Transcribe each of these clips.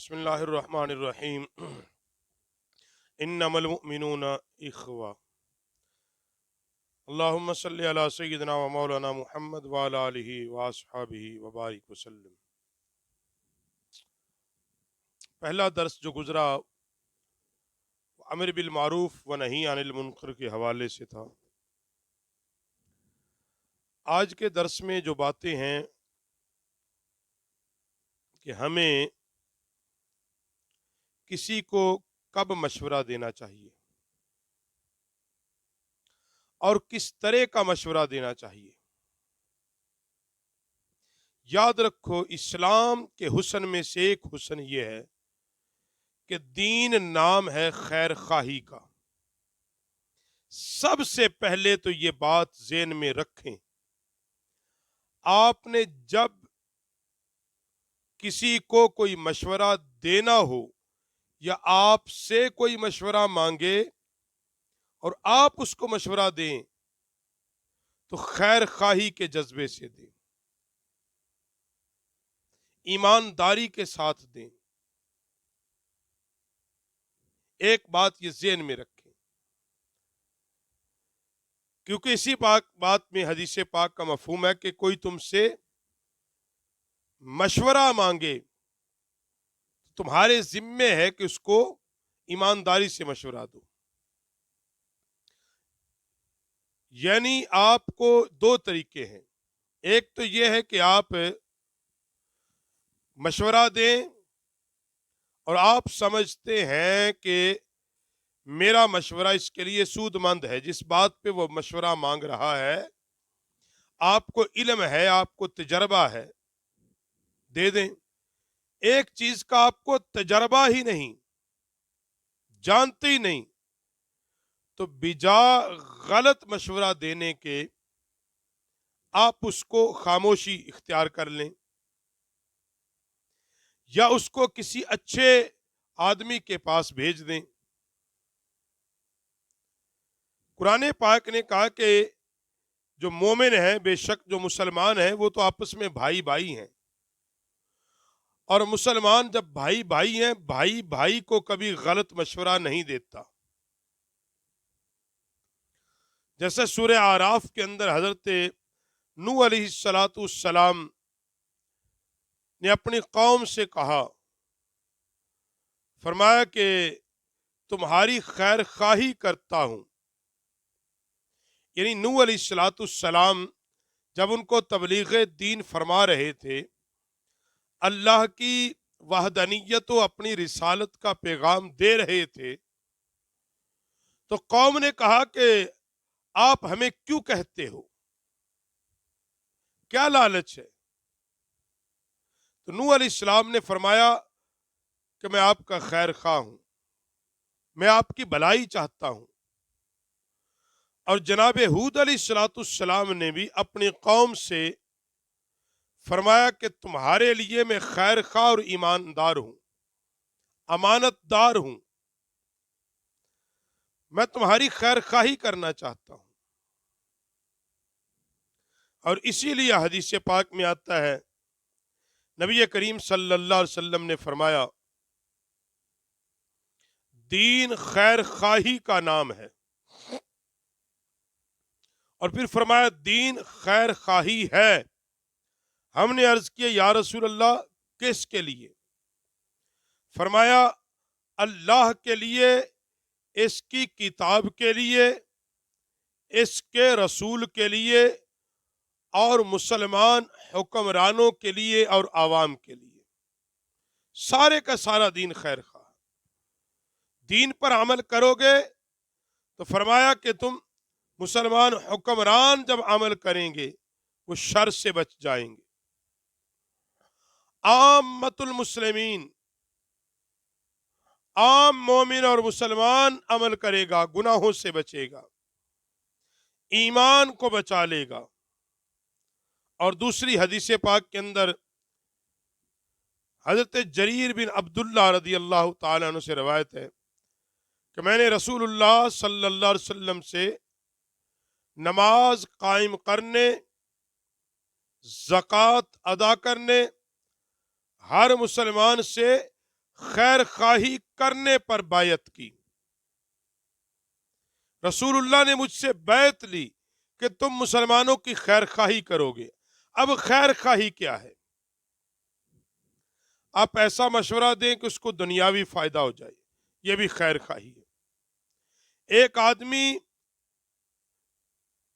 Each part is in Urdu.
بسم اللہ الرحمن الرحیم انما المؤمنون اخوہ اللہم صلی علی سیدنا و مولانا محمد وعلی آلہ واصحابہ وبارک وسلم۔ پہلا درس جو گزرا امر بالمعروف و نہی عن المنکر کے حوالے سے تھا۔ آج کے درس میں جو باتیں ہیں کہ ہمیں کسی کو کب مشورہ دینا چاہیے اور کس طرح کا مشورہ دینا چاہیے۔ یاد رکھو، اسلام کے حسن میں سے ایک حسن یہ ہے کہ دین نام ہے خیر خواہی کا۔ سب سے پہلے تو یہ بات ذہن میں رکھیں، آپ نے جب کسی کو کوئی مشورہ دینا ہو یا آپ سے کوئی مشورہ مانگے اور آپ اس کو مشورہ دیں تو خیر خواہی کے جذبے سے دیں، ایمانداری کے ساتھ دیں۔ ایک بات یہ ذہن میں رکھیں، کیونکہ اسی بات میں حدیث پاک کا مفہوم ہے کہ کوئی تم سے مشورہ مانگے تو تمہارے ذمے ہے کہ اس کو ایمانداری سے مشورہ دو۔ یعنی آپ کو دو طریقے ہیں، ایک تو یہ ہے کہ آپ مشورہ دیں اور آپ سمجھتے ہیں کہ میرا مشورہ اس کے لیے سود مند ہے، جس بات پہ وہ مشورہ مانگ رہا ہے آپ کو علم ہے، آپ کو تجربہ ہے، دے دیں۔ ایک چیز کا آپ کو تجربہ ہی نہیں، جانتے ہی نہیں، تو بجا غلط مشورہ دینے کے آپ اس کو خاموشی اختیار کر لیں یا اس کو کسی اچھے آدمی کے پاس بھیج دیں۔ قرآن پاک نے کہا کہ جو مومن ہیں، بے شک جو مسلمان ہیں وہ تو آپس میں بھائی بھائی ہیں، اور مسلمان جب بھائی بھائی ہیں، بھائی بھائی کو کبھی غلط مشورہ نہیں دیتا۔ جیسے سورہ اعراف کے اندر حضرت نوح علیہ السلام نے اپنی قوم سے کہا، فرمایا کہ تمہاری خیر خواہی کرتا ہوں۔ یعنی نوح علیہ السلام جب ان کو تبلیغ دین فرما رہے تھے، اللہ کی وحدانیت و اپنی رسالت کا پیغام دے رہے تھے، تو قوم نے کہا کہ آپ ہمیں کیوں کہتے ہو، کیا لالچ ہے؟ تو نوح علیہ السلام نے فرمایا کہ میں آپ کا خیر خواہ ہوں، میں آپ کی بھلائی چاہتا ہوں۔ اور جناب ہود علیہ السلام نے بھی اپنی قوم سے فرمایا کہ تمہارے لیے میں خیر خواہ اور ایماندار ہوں، امانت دار ہوں، میں تمہاری خیر خواہی کرنا چاہتا ہوں۔ اور اسی لیے حدیث پاک میں آتا ہے، نبی کریم صلی اللہ علیہ وسلم نے فرمایا، دین خیر خواہی کا نام ہے، اور پھر فرمایا دین خیر خواہی ہے۔ ہم نے عرض کیا یا رسول اللہ کس کے لیے؟ فرمایا اللہ کے لیے، اس کی کتاب کے لیے، اس کے رسول کے لیے، اور مسلمان حکمرانوں کے لیے اور عوام کے لیے۔ سارے کا سارا دین خیر خواہ۔ دین پر عمل کرو گے تو فرمایا کہ تم مسلمان حکمران جب عمل کریں گے وہ شر سے بچ جائیں گے۔ عامت المسلمین، عام مومن اور مسلمان عمل کرے گا، گناہوں سے بچے گا، ایمان کو بچا لے گا۔ اور دوسری حدیث پاک کے اندر حضرت جریر بن عبداللہ رضی اللہ تعالیٰ عنہ سے روایت ہے کہ میں نے رسول اللہ صلی اللہ علیہ وسلم سے نماز قائم کرنے، زکوٰۃ ادا کرنے، ہر مسلمان سے خیر خواہی کرنے پر بیعت کی۔ رسول اللہ نے مجھ سے بیعت لی کہ تم مسلمانوں کی خیر خواہی کرو گے۔ اب خیر خواہی کیا ہے؟ آپ ایسا مشورہ دیں کہ اس کو دنیاوی فائدہ ہو جائے، یہ بھی خیر خواہی ہے۔ ایک آدمی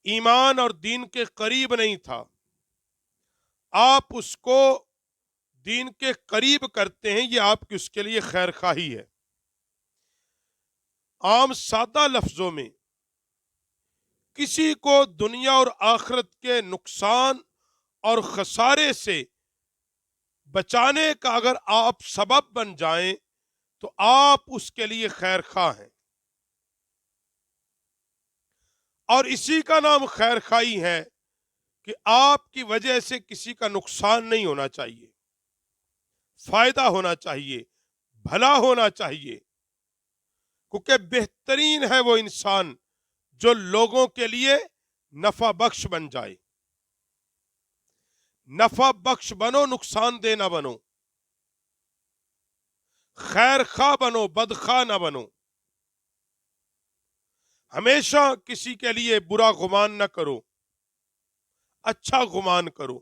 ایمان اور دین کے قریب نہیں تھا، آپ اس کو دین کے قریب کرتے ہیں، یہ آپ کی اس کے لیے خیر خواہی ہے۔ عام سادہ لفظوں میں کسی کو دنیا اور آخرت کے نقصان اور خسارے سے بچانے کا اگر آپ سبب بن جائیں تو آپ اس کے لیے خیر خواہ ہیں، اور اسی کا نام خیر خواہی ہے کہ آپ کی وجہ سے کسی کا نقصان نہیں ہونا چاہیے، فائدہ ہونا چاہیے، بھلا ہونا چاہیے، کیونکہ بہترین ہے وہ انسان جو لوگوں کے لیے نفع بخش بن جائے۔ نفع بخش بنو، نقصان دہ نہ بنو، خیر خواہ بنو، بدخواہ نہ بنو۔ ہمیشہ کسی کے لیے برا گمان نہ کرو، اچھا گمان کرو۔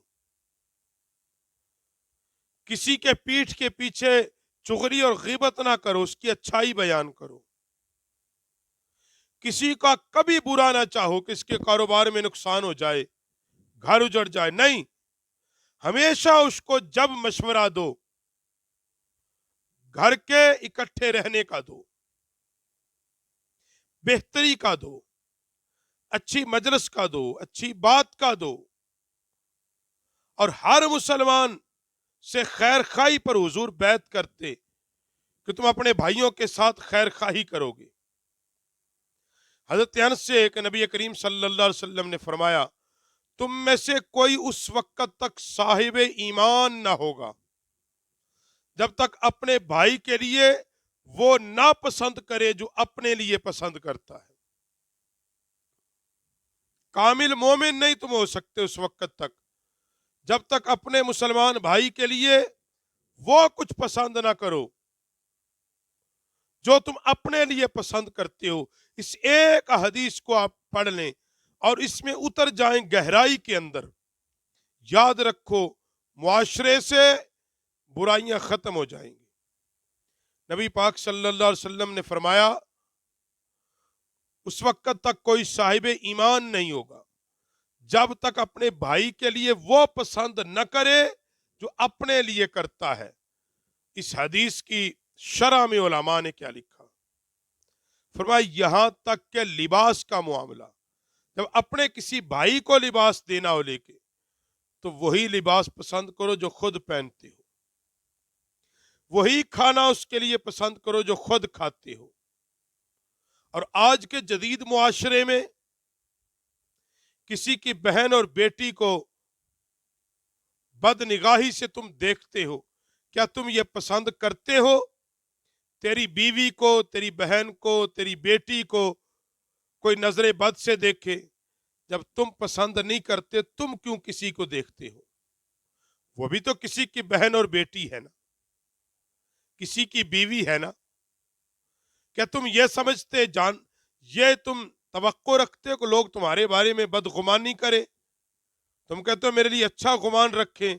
کسی کے پیٹھ کے پیچھے چغلی اور غیبت نہ کرو، اس کی اچھائی بیان کرو۔ کسی کا کبھی برا نہ چاہو کہ اس کے کاروبار میں نقصان ہو جائے، گھر اجڑ جائے، نہیں، ہمیشہ اس کو جب مشورہ دو، گھر کے اکٹھے رہنے کا دو، بہتری کا دو، اچھی مجلس کا دو، اچھی بات کا دو، اور ہر مسلمان سے خیر خواہی پر حضور بیعت کرتے کہ تم اپنے بھائیوں کے ساتھ خیر خواہی کرو گے۔ حضرت انس سے کہ نبی کریم صلی اللہ علیہ وسلم نے فرمایا، تم میں سے کوئی اس وقت تک صاحب ایمان نہ ہوگا جب تک اپنے بھائی کے لیے وہ ناپسند کرے جو اپنے لیے پسند کرتا ہے۔ کامل مومن نہیں تم ہو سکتے اس وقت تک جب تک اپنے مسلمان بھائی کے لیے وہ کچھ پسند نہ کرو جو تم اپنے لیے پسند کرتے ہو۔ اس ایک حدیث کو آپ پڑھ لیں اور اس میں اتر جائیں گہرائی کے اندر، یاد رکھو معاشرے سے برائیاں ختم ہو جائیں گی۔ نبی پاک صلی اللہ علیہ وسلم نے فرمایا، اس وقت تک کوئی صاحب ایمان نہیں ہوگا جب تک اپنے بھائی کے لیے وہ پسند نہ کرے جو اپنے لیے کرتا ہے۔ اس حدیث کی شرح میں علماء نے کیا لکھا؟ فرمایا یہاں تک کہ لباس کا معاملہ، جب اپنے کسی بھائی کو لباس دینا ہو لے کے، تو وہی لباس پسند کرو جو خود پہنتے ہو، وہی کھانا اس کے لیے پسند کرو جو خود کھاتے ہو۔ اور آج کے جدید معاشرے میں کسی کی بہن اور بیٹی کو بد نگاہی سے تم دیکھتے ہو، کیا تم یہ پسند کرتے ہو تیری بیوی کو، تیری بہن کو، تیری بیٹی کو کوئی نظر بد سے دیکھے؟ جب تم پسند نہیں کرتے تم کیوں کسی کو دیکھتے ہو؟ وہ بھی تو کسی کی بہن اور بیٹی ہے نا، کسی کی بیوی ہے نا۔ کیا تم یہ سمجھتے یہ تم توقع رکھتے ہو کہ لوگ تمہارے بارے میں بدگمانی کرے؟ تم کہتے ہو میرے لیے اچھا گمان رکھیں،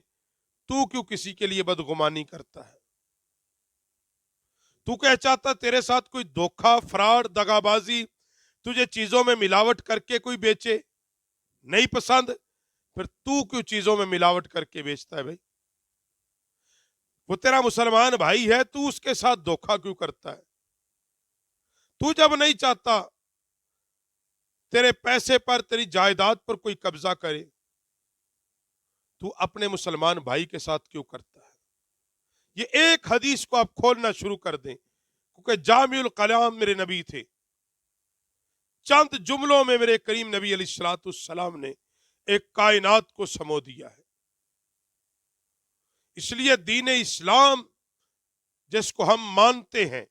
تو کیوں کسی کے لیے بدگمانی کرتا ہے؟ تو کیا چاہتا تیرے ساتھ کوئی دھوکہ، فراڈ، دغا بازی، تجھے چیزوں میں ملاوٹ کر کے کوئی بیچے؟ نہیں پسند؟ پھر تو کیوں چیزوں میں ملاوٹ کر کے بیچتا ہے بھائی؟ وہ تیرا مسلمان بھائی ہے، تو اس کے ساتھ دھوکہ کیوں کرتا ہے؟ تو جب نہیں چاہتا تیرے پیسے پر، تیری جائیداد پر کوئی قبضہ کرے، تو اپنے مسلمان بھائی کے ساتھ کیوں کرتا ہے؟ یہ ایک حدیث کو آپ کھولنا شروع کر دیں، کیونکہ جامع الکلام میرے نبی تھے۔ چند جملوں میں میرے کریم نبی علیہ الصلوۃ والسلام نے ایک کائنات کو سمو دیا ہے۔ اس لیے دین اسلام جس کو ہم مانتے ہیں،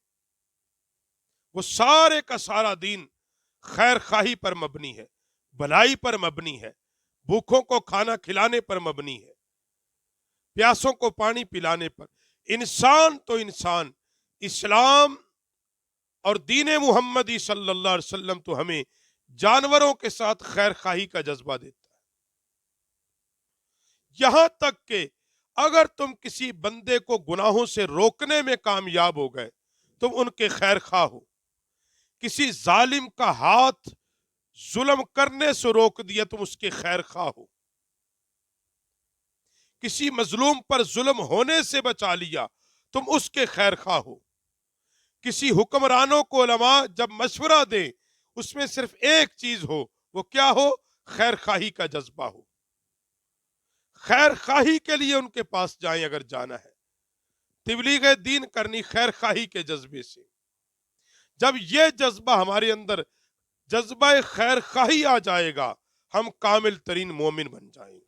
وہ سارے کا سارا دین خیر خواہی پر مبنی ہے، بھلائی پر مبنی ہے، بھوکھوں کو کھانا کھلانے پر مبنی ہے، پیاسوں کو پانی پلانے پر۔ انسان تو انسان اسلام اور دین محمدی صلی اللہ علیہ وسلم تو ہمیں جانوروں کے ساتھ خیر خواہی کا جذبہ دیتا ہے، یہاں تک کہ اگر تم کسی بندے کو گناہوں سے روکنے میں کامیاب ہو گئے، تم ان کے خیر خواہ ہو، کسی ظالم کا ہاتھ ظلم کرنے سے روک دیا تم اس کے خیر خواہ ہو، کسی مظلوم پر ظلم ہونے سے بچا لیا تم اس کے خیر خواہ ہو، کسی حکمرانوں کو علماء جب مشورہ دیں اس میں صرف ایک چیز ہو، وہ کیا ہو؟ خیر خواہی کا جذبہ ہو، خیر خواہی کے لیے ان کے پاس جائیں اگر جانا ہے، تبلیغ دین کرنی خیر خواہی کے جذبے سے۔ جب یہ جذبہ ہمارے اندر جذبہ خیر خواہی آ جائے گا، ہم کامل ترین مومن بن جائیں گے۔